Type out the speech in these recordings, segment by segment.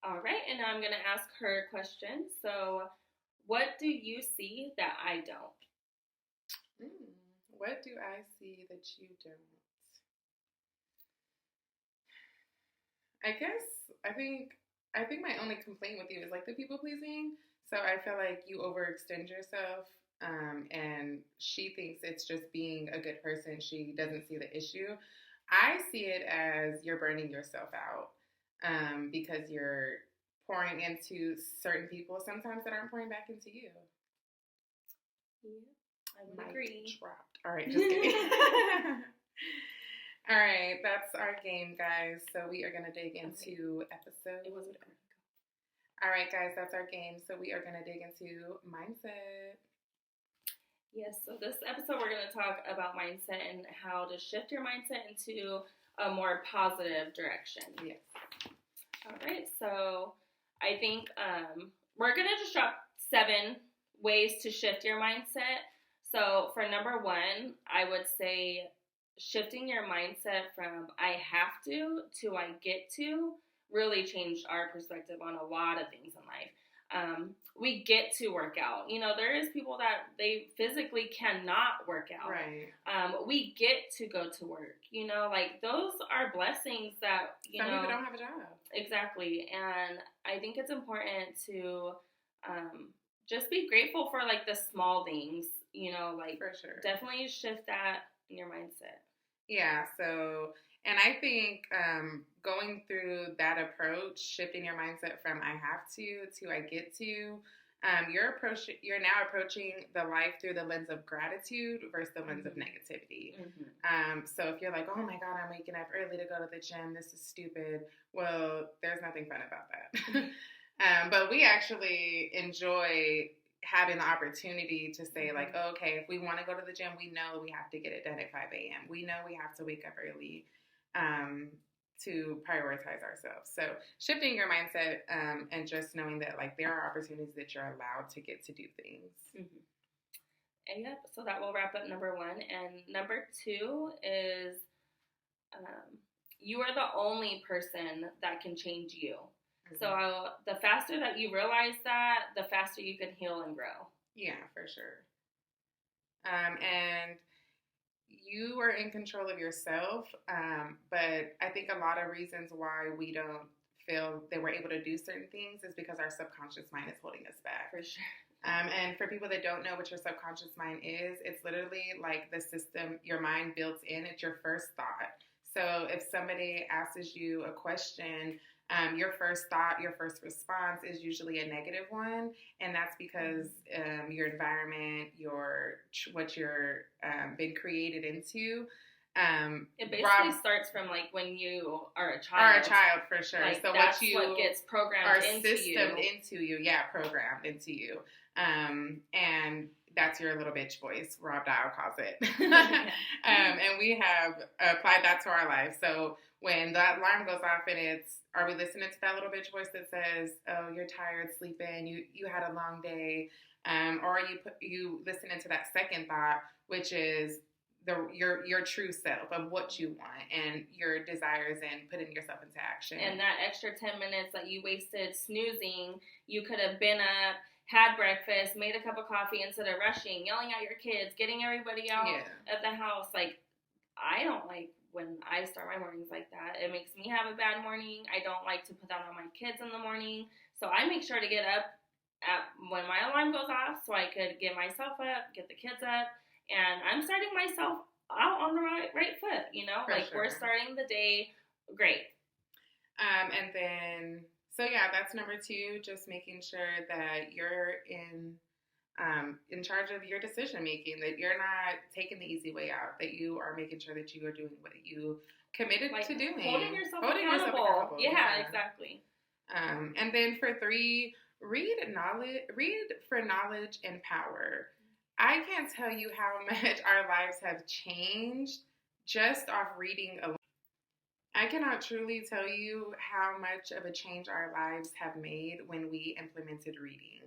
All right, and now I'm going to ask her a question. So, what do you see that I don't? What do I see that you don't? I guess I think I think my only complaint with you is like the people pleasing. So I feel like you overextend yourself, and she thinks it's just being a good person. She doesn't see the issue. I see it as you're burning yourself out, because you're pouring into certain people sometimes that aren't pouring back into you. Yeah, I would Mic agree. dropped. All right, just kidding. All right, that's our game, guys. So we are going to dig into episode. It wasn't. All right, guys, that's our game. So we are going to dig into mindset. Yes, so this episode we're going to talk about mindset and how to shift your mindset into a more positive direction. Yes. All right, so I think we're going to just drop 7 ways to shift your mindset. So for number 1, I would say shifting your mindset from I have to I get to really changed our perspective on a lot of things in life. We get to work out. You know, there is people that they physically cannot work out. Right. We get to go to work. You know, like those are blessings that Some people don't have a job. Exactly, and I think it's important to just be grateful for like the small things. You know, like For sure. definitely shift that in your mindset. Yeah, so, and I think going through that approach, shifting your mindset from I have to I get to, you're now approaching the life through the lens of gratitude versus the lens of negativity. So if you're like, oh my God, I'm waking up early to go to the gym, this is stupid. Well, there's nothing fun about that. But we actually enjoy having the opportunity to say like, oh, okay, if we want to go to the gym, we know we have to get it done at 5 a.m. We know we have to wake up early to prioritize ourselves. So shifting your mindset and just knowing that like there are opportunities that you're allowed to get to do things. And yep, so that will wrap up number 1. And number 2 is you are the only person that can change you. So the faster that you realize that, the faster you can heal and grow. Yeah, for sure. And you are in control of yourself, but I think a lot of reasons why we don't feel that we're able to do certain things is because our subconscious mind is holding us back. For sure. And for people that don't know what your subconscious mind is, it's literally like the system your mind builds in. It's your first thought. So if somebody asks you a question, your first thought, your first response is usually a negative one, and that's because your environment, what you're been created into. It basically starts from like when you are a child. Are a child for sure. Like, so that's what gets programmed into you. Programmed into you. And that's your little bitch voice, Rob Dial calls it. And we have applied that to our life. So when that alarm goes off and are we listening to that little bitch voice that says, oh, you're tired, sleeping, you had a long day, or you listening to that second thought, which is your true self of what you want and your desires and putting yourself into action. And that extra 10 minutes that you wasted snoozing, you could have been up, had breakfast, made a cup of coffee instead of rushing, yelling at your kids, getting everybody out of the house. Like, I don't like when I start my mornings like that. It makes me have a bad morning. I don't like to put that on my kids in the morning. So I make sure to get up when my alarm goes off so I could get myself up, get the kids up, and I'm starting myself out on the right foot, you know? We're starting the day great. And then, so yeah, that's number 2, just making sure that you're in charge of your decision making, that you're not taking the easy way out, that you are making sure that you are doing what you committed to doing. Holding yourself accountable. Yeah, exactly. And then for 3, read for knowledge and power. I can't tell you how much our lives have changed just off reading alone. I cannot truly tell you how much of a change our lives have made when we implemented reading.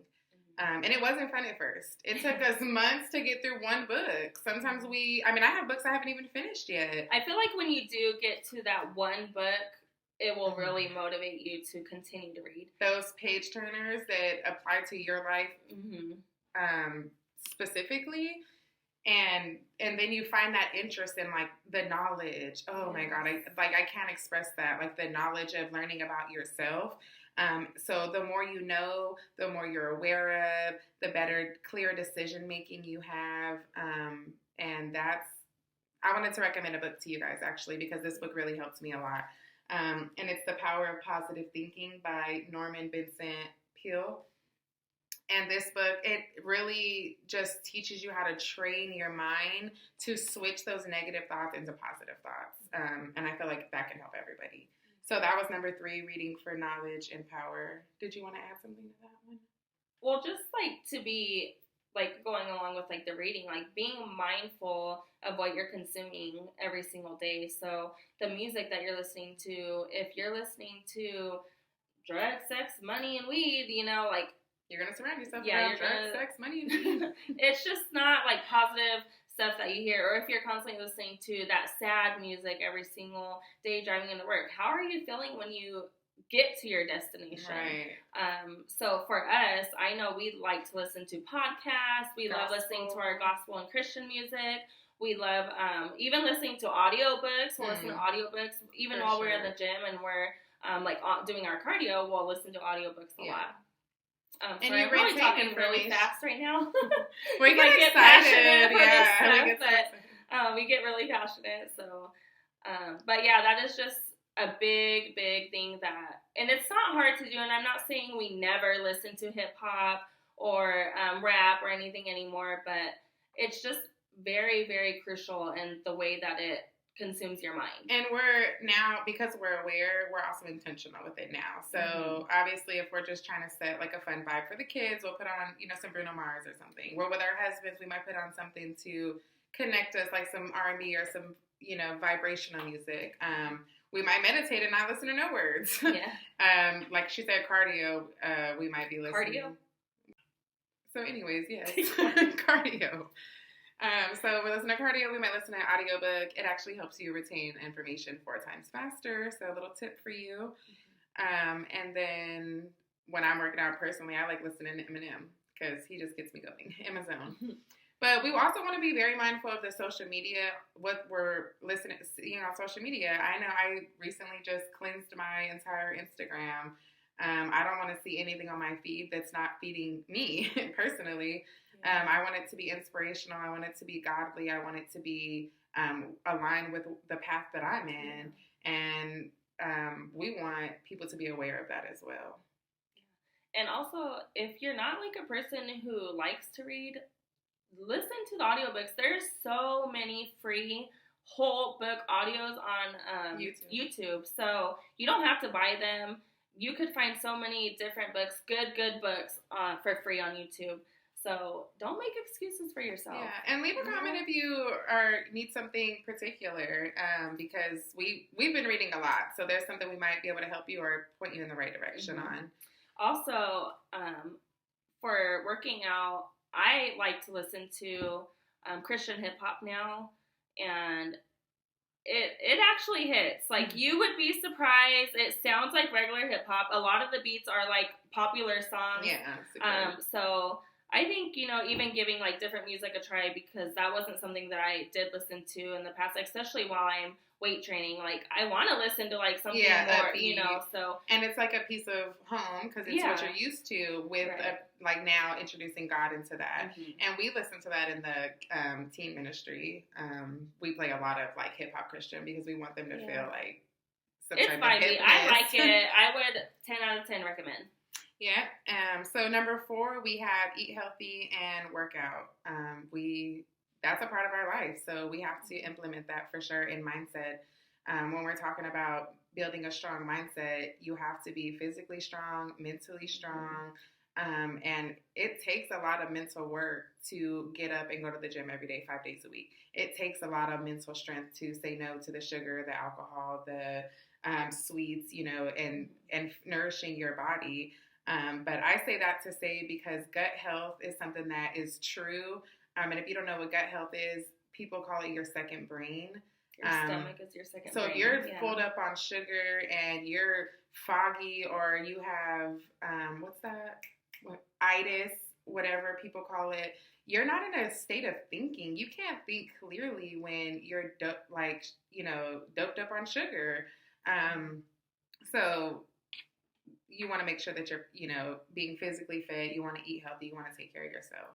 And it wasn't fun at first. It took us months to get through one book. Sometimes I have books I haven't even finished yet. I feel like when you do get to that one book, it will really motivate you to continue to read. Those page turners that apply to your life specifically, and then you find that interest in like the knowledge. Oh my God, I can't express that. Like the knowledge of learning about yourself. So the more you know, the more you're aware of, the better, clear decision making you have. And I wanted to recommend a book to you guys actually, because this book really helped me a lot. And it's The Power of Positive Thinking by Norman Vincent Peale. And this book, it really just teaches you how to train your mind to switch those negative thoughts into positive thoughts. And I feel like that can help everybody. So that was number 3, reading for knowledge and power. Did you want to add something to that one? Well, just like to be like going along with like the reading, like being mindful of what you're consuming every single day. So the music that you're listening to, if you're listening to drugs, sex, money, and weed, you know, like you're going to surround yourself around drugs, sex, money, and weed. It's just not like positive stuff that you hear. Or if you're constantly listening to that sad music every single day driving into work, how are you feeling when you get to your destination? Right. So for us, I know we like to listen to podcasts. We love listening to our gospel and Christian music. We love even listening to audiobooks. We'll listen to audiobooks even while we're in the gym and we're doing our cardio. We'll listen to audiobooks a lot. And so I'm probably talking really fast right now. We get excited. Passionate for this we stuff, we get really passionate. So, but yeah, that is just a big, big thing and it's not hard to do. And I'm not saying we never listen to hip hop or rap or anything anymore, but it's just very, very crucial in the way that it consumes your mind. And we're now, because we're aware, we're also intentional with it now. So obviously if we're just trying to set like a fun vibe for the kids, we'll put on, some Bruno Mars or something. We're with our husbands, we might put on something to connect us, like some R&B or some, vibrational music. We might meditate and not listen to no words. Yeah. Like she said, cardio, we might be listening. Cardio? So anyways, yes. Cardio. So we listen to cardio, we might listen to an audiobook. It actually helps you retain information 4 times faster. So a little tip for you. And then when I'm working out personally, I like listening to Eminem because he just gets me going in my zone. But we also want to be very mindful of the social media, what we're seeing on social media. I know I recently just cleansed my entire Instagram. I don't want to see anything on my feed that's not feeding me personally. I want it to be inspirational. I want it to be godly. I want it to be aligned with the path that I'm in. And we want people to be aware of that as well. And also, if you're not like a person who likes to read, listen to the audiobooks. There's so many free whole book audios on YouTube. So you don't have to buy them. You could find so many different books, good books for free on YouTube. So don't make excuses for yourself. Yeah, and leave a comment if you need something particular, because we've been reading a lot. So there's something we might be able to help you or point you in the right direction on. Also, for working out, I like to listen to Christian hip hop now, and it actually hits. Like, you would be surprised. It sounds like regular hip hop. A lot of the beats are like popular songs. Yeah. So I think, even giving like different music a try, because that wasn't something that I did listen to in the past, especially while I'm weight training. Like, I want to listen to like something more, so. And it's like a piece of home because it's what you're used to with like now introducing God into that. And we listen to that in the teen ministry. We play a lot of like hip hop Christian because we want them to feel like some it's type vibey. of I like it. I would 10 out of 10 recommend. Yeah. So number 4, we have eat healthy and work out. That's a part of our life. So we have to implement that for sure in mindset. When we're talking about building a strong mindset, you have to be physically strong, mentally strong. And it takes a lot of mental work to get up and go to the gym every day, 5 days a week. It takes a lot of mental strength to say no to the sugar, the alcohol, the sweets, and nourishing your body. But I say that to say because gut health is something that is true. And if you don't know what gut health is, people call it your second brain. Your stomach is your second brain. So if you're full up on sugar and you're foggy, or you have, itis, whatever people call it, you're not in a state of thinking. You can't think clearly when you're doped up on sugar. So you want to make sure that you're, being physically fit. You want to eat healthy. You want to take care of yourself.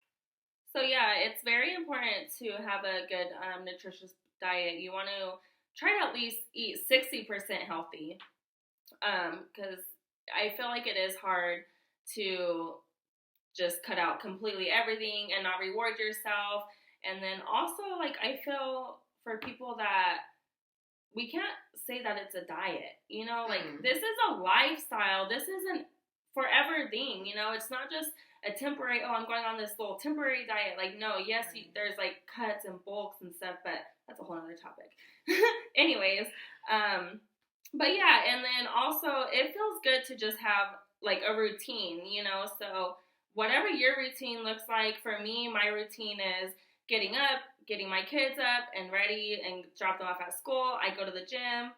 So yeah, it's very important to have a good nutritious diet. You want to try to at least eat 60% healthy, because I feel like it is hard to just cut out completely everything and not reward yourself. And then also, like, I feel for people that we can't say that it's a diet, this is a lifestyle. This isn't forever thing, it's not just a temporary, I'm going on this little temporary diet. Like, no, yes, there's like cuts and bulks and stuff, but that's a whole other topic. Anyways, but yeah, and then also it feels good to just have like a routine, so whatever your routine looks like. For me, my routine is getting up, getting my kids up and ready and drop them off at school. I go to the gym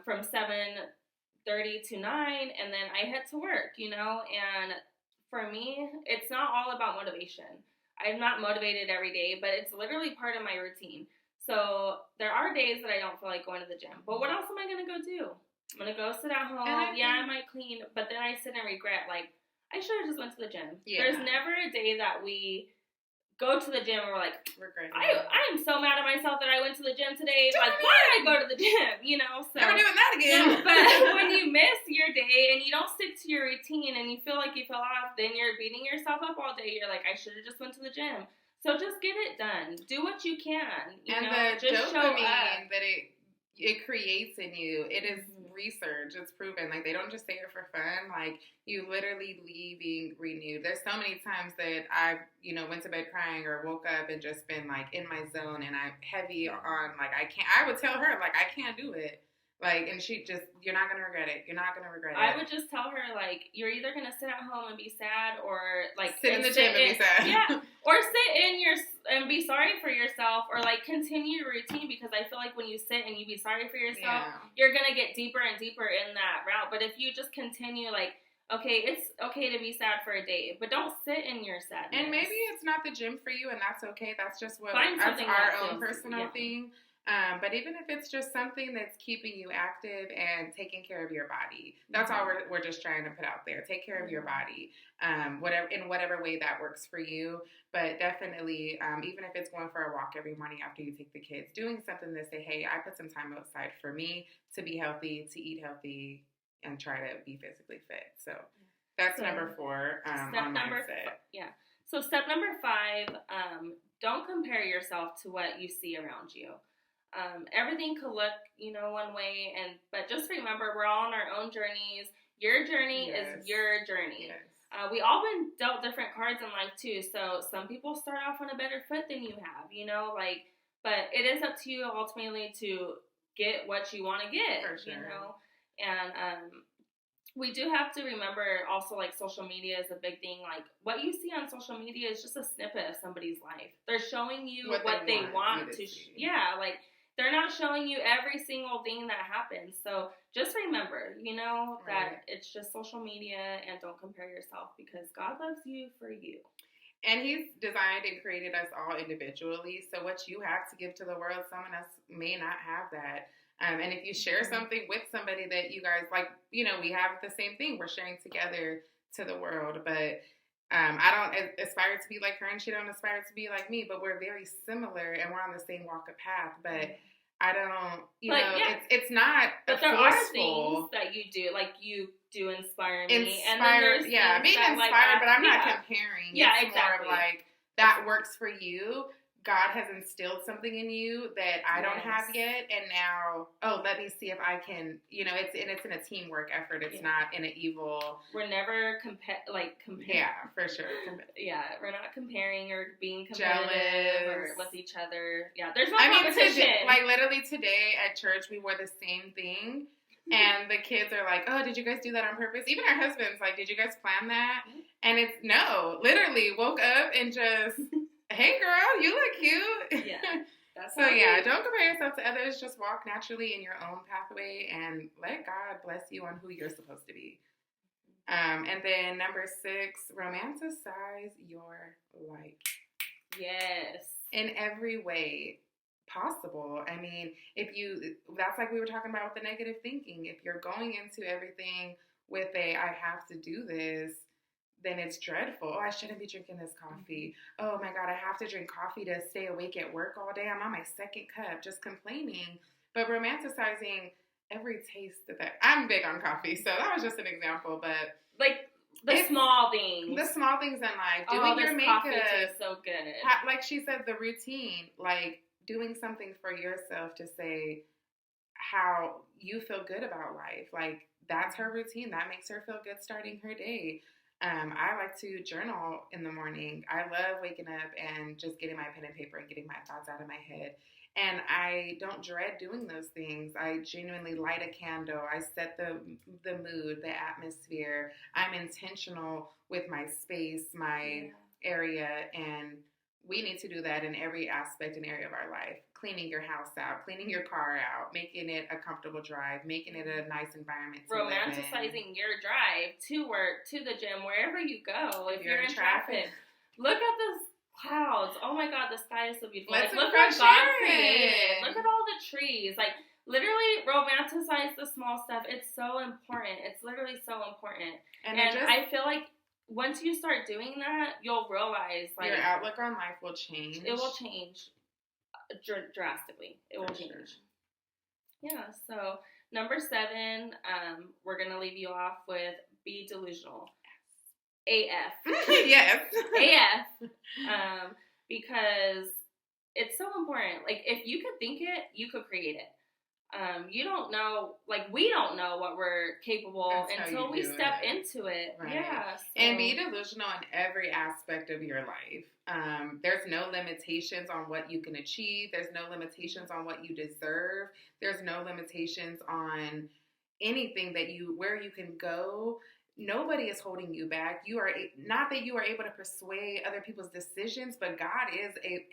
from 7:30 to 9, and then I head to work, and for me, it's not all about motivation. I'm not motivated every day, but it's literally part of my routine. So there are days that I don't feel like going to the gym, but what else am I going to go do? I'm going to go sit at home. I might clean, but then I sit and regret, like, I should have just went to the gym. Yeah. There's never a day that we go to the gym and we're like, I'm so mad at myself that I went to the gym today. Like, why did I go to the gym? So never doing that again. But when you miss your day and you don't stick to your routine and you feel like you fell off, then you're beating yourself up all day. You're like, I should have just went to the gym. So just get it done. Do what you can. The just dopamine that it creates in you, it is research. It's proven. Like, they don't just say it for fun. Like, you literally leaving renewed. There's so many times that I've, went to bed crying or woke up and just been like in my zone, and I'm heavy on, like, I would tell her, like, I can't do it. Like, and she just, you're not going to regret it. You're not going to regret it. I would just tell her, like, you're either going to sit at home and be sad, or, like, sit in the gym and be sad. Yeah. Or sit in and be sorry for yourself, or, like, continue your routine, because I feel like when you sit and you be sorry for yourself, you're going to get deeper and deeper in that route. But if you just continue, like, okay, it's okay to be sad for a day, but don't sit in your sadness. And maybe it's not the gym for you, and that's okay. That's just that's our own personal thing. But even if it's just something that's keeping you active and taking care of your body, that's all we're just trying to put out there. Take care of your body, whatever way that works for you. But definitely, even if it's going for a walk every morning after you take the kids, doing something to say, hey, I put some time outside for me to be healthy, to eat healthy, and try to be physically fit. So that's number 4 on mindset. So step number 5, don't compare yourself to what you see around you. Everything could look, one way, but just remember, we're all on our own journeys. Your journey is your journey. Yes. We all been dealt different cards in life too. So some people start off on a better foot than you have, but it is up to you ultimately to get what you want to get, for sure. And we do have to remember also, like, social media is a big thing. Like, what you see on social media is just a snippet of somebody's life. They're showing you what they want to like, they're not showing you every single thing that happens. So just remember, that it's just social media, and don't compare yourself, because God loves you for you. And He's designed and created us all individually. So what you have to give to the world, someone else may not have that. And if you share something with somebody that you guys like, we have the same thing. We're sharing together to the world. But I don't aspire to be like her, and she don't aspire to be like me. But we're very similar, and we're on the same walk of path. But I don't, it's not. But there are things that you do, like you do inspire me. And then there's being inspired, but I'm not comparing. Yeah, it's exactly. More of like, that works for you. God has instilled something in you that I don't have yet, and now, let me see if I can, it's in a teamwork effort. It's not in an evil. We're never comparing. Yeah, for sure. We're not comparing or being competitive or with each other. Yeah, there's no competition. Literally today at church, we wore the same thing. And the kids are like, oh, did you guys do that on purpose? Even our husbands, like, did you guys plan that? And it's, no, literally woke up and just... Hey girl, you look cute. Yeah, don't compare yourself to others. Just walk naturally in your own pathway and let God bless you on who you're supposed to be. And then number 6, romanticize your life. Yes. In every way possible. I mean, that's like we were talking about with the negative thinking. If you're going into everything with I have to do this, then it's dreadful. Oh, I shouldn't be drinking this coffee. Oh my God, I have to drink coffee to stay awake at work all day. I'm on my 2nd cup, just complaining. But romanticizing every taste that I'm big on coffee, so that was just an example. But like the small things in life, doing your makeup, coffee tastes so good. Like she said, the routine, like doing something for yourself to say how you feel good about life. Like that's her routine. That makes her feel good starting her day. I like to journal in the morning. I love waking up and just getting my pen and paper and getting my thoughts out of my head. And I don't dread doing those things. I genuinely light a candle. I set the mood, the atmosphere. I'm intentional with my space, my area, and we need to do that in every aspect and area of our life. Cleaning your house out, cleaning your car out, making it a comfortable drive, making it a nice environment to live in. Romanticizing your drive to work, to the gym, wherever you go. If you're in traffic, look at the clouds. Oh my God, the sky is so beautiful. Look what God created. Look at all the trees. Like, literally romanticize the small stuff. It's so important. It's literally so important. And I feel like once you start doing that, you'll realize like your outlook on life will change. It will change drastically. It will change. Sure. Yeah. So number 7, we're gonna leave you off with be delusional. AF. Yes. AF. Because it's so important. Like if you could think it, you could create it. You don't know, like we don't know what we're capable until we step into it. Right. Yeah. So. And be delusional in every aspect of your life. There's no limitations on what you can achieve. There's no limitations on what you deserve. There's no limitations on anything where you can go. Nobody is holding you back. You are not that you are able to persuade other people's decisions, but God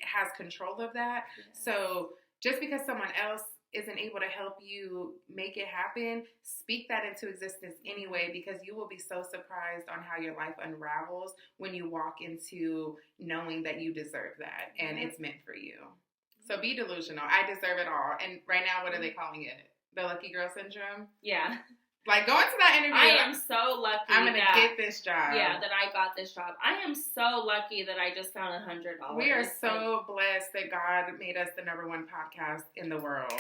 has control of that. Yes. So just because someone else isn't able to help you make it happen, speak that into existence anyway, because you will be so surprised on how your life unravels when you walk into knowing that you deserve that and it's meant for you. So be delusional. I deserve it all. And right now, what are they calling it? The lucky girl syndrome? Yeah. Like, go into that interview. I am so lucky I'm going to get this job. Yeah, that I got this job. I am so lucky that I just found $100. We are so blessed that God made us the #1 podcast in the world.